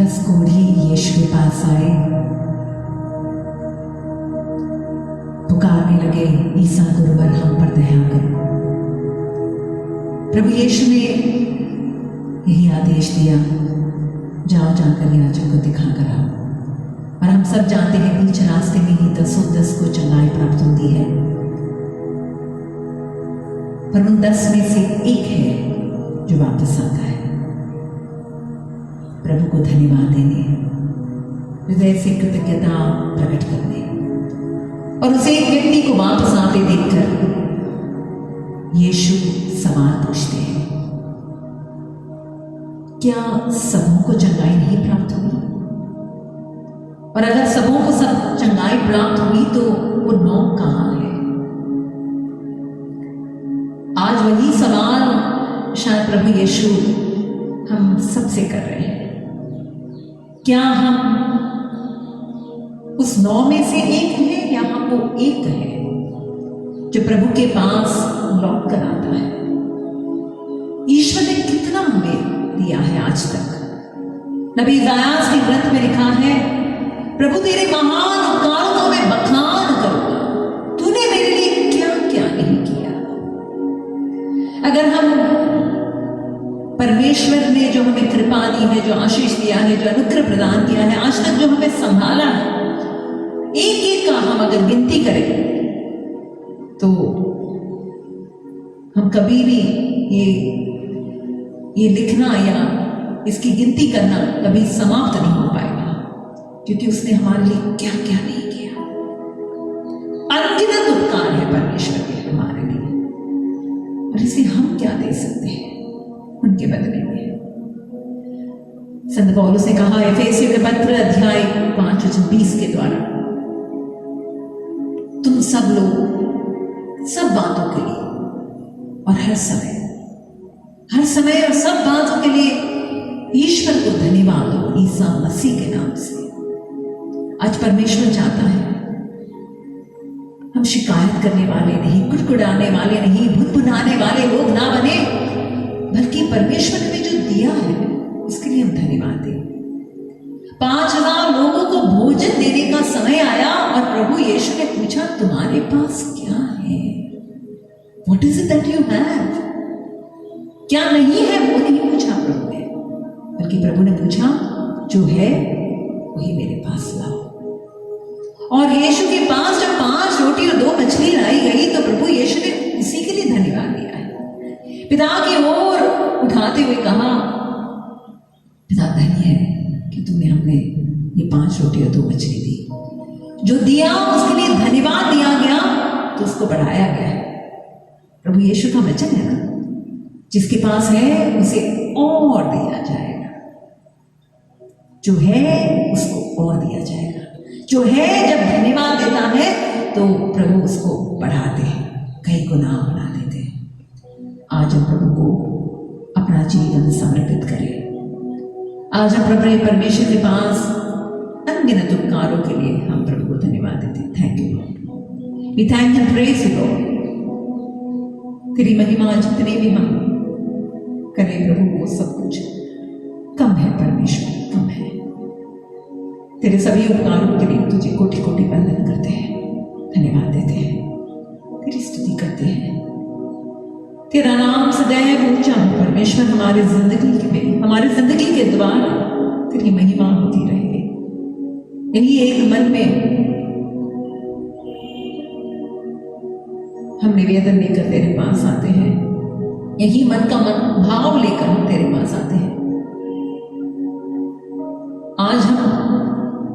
10 कोढ़ी यीशु के पास आए, पुकारने लगे, ईसा गुरुवर हम पर दया करो। प्रभु यीशु ने यही आदेश दिया, जाओ जाकर याजक को दिखा कर आओ। और हम सब जानते हैं बीच रास्ते में ही 10 को चंगाई प्राप्त होती है, पर उन 10 में से एक है जो वापस आता है प्रभु को धन्यवाद देने, हृदय से कृतज्ञता प्रकट करने, और उसे एक व्यक्ति को वापस आते देखकर यीशु सवाल पूछते हैं, क्या सबों को चंगाई नहीं प्राप्त हुई? और अगर सबों को सब चंगाई प्राप्त हुई तो वो 9 कहां है? आज वही सवाल शायद प्रभु यीशु हम सबसे कर रहे हैं। क्या हम उस 9 में से एक है, या हम वो एक है जो प्रभु के पास लौट कर आता है? ईश्वर ने कितना हमें दिया है आज तक। नबी इज़ायास के ग्रंथ में लिखा है, प्रभु तेरे महान उपकारों को मैं बखान करूंगा, तूने मेरे लिए क्या क्या नहीं किया। अगर हम परमेश्वर ने जो हमें कृपा दी है, जो आशीष दिया है, जो अनुग्रह प्रदान किया है, आज तक जो हमें संभाला है, एक एक का हम अगर गिनती करें तो हम कभी भी ये लिखना या इसकी गिनती करना कभी समाप्त नहीं हो पाएगा, क्योंकि उसने हमारे लिए क्या क्या नहीं किया। अनगिनत उपकार है परमेश्वर के हमारे लिए, और इसे हम क्या दे सकते हैं उनके बदले में। संत पौलुस ने कहा एफेसियों के पत्र अध्याय 5:20 के द्वारा, तुम सब लोग सब बातों के लिए और हर समय और सब बातों के लिए ईश्वर को धन्यवाद दो ईसा मसीह के नाम से। आज परमेश्वर चाहता है हम शिकायत करने वाले नहीं, कुड़कुड़ाने वाले नहीं, भुनभुनाने वाले लोग ना बने, बल्कि परमेश्वर ने जो दिया है उसके लिए हम धन्यवाद दें। 5000 लोगों को भोजन देने का समय आया और प्रभु यीशु ने पूछा, तुम्हारे पास क्या है? What is it that you have? क्या नहीं है वो नहीं पूछा प्रभु ने, बल्कि प्रभु ने पूछा, जो है वही मेरे पास लाओ। और यीशु के पास जब 5 रोटी और 2 मछली लाई गई तो प्रभु यीशु ने उसी के लिए धन्यवाद दिया है। पिता की ओर उठाते हुए कहा, पिता धन्य है कि तुमने हमें ये 5 रोटी और 2 मछली दी। जो दिया उसके लिए धन्यवाद दिया गया तो उसको बढ़ाया गया है। प्रभु यीशु का वचन है ना, जिसके पास है उसे और दिया जाएगा, जो है उसको और दिया जाएगा। जो है जब धन्यवाद देता है तो प्रभु उसको बढ़ाते हैं, कई गुना बना देते हैं। आज हम प्रभु को अपना जीवन समर्पित करें। आज हम प्रभु परमेश्वर के पास अनगिनत उपकारों के लिए हम प्रभु को धन्यवाद देते हैं। Thank you lord, we thank and praise you lord. तेरी महिमा जितने भी हम करें प्रभु, वो सब कुछ कम है परमेश्वर, कम है। तेरे सभी उपकारों के लिए तुझे कोटि कोटि वंदन करते हैं, धन्यवाद देते हैं, तेरी स्तुति करते हैं। तेरा नाम सदैव ऊंचा हो परमेश्वर, हमारे जिंदगी के द्वारा तेरी महिमा होती रहे। यही एक मन में हम निवेदन लेकर तेरे पास आते हैं, यही मन का भाव लेकर हम तेरे पास आते हैं। आज हम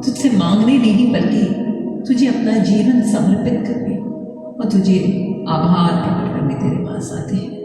तुझसे मांगने नहीं बल्कि तुझे अपना जीवन समर्पित करने और तुझे आभार प्रकट करने तेरे पास आते हैं।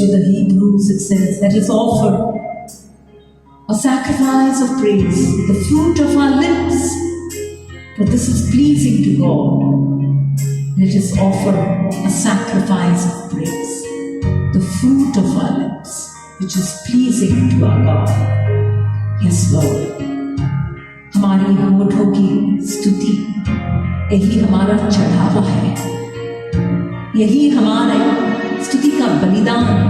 to the Hebrews, it says, let us offer a sacrifice of praise, the fruit of our lips, for this is pleasing to God. Let us offer a sacrifice of praise, the fruit of our lips, which is pleasing to our God. Yes, Lord. हमारी होठों की स्तुति यही हमारा चढ़ावा है, यही हमारे स्तुति का बलिदान है।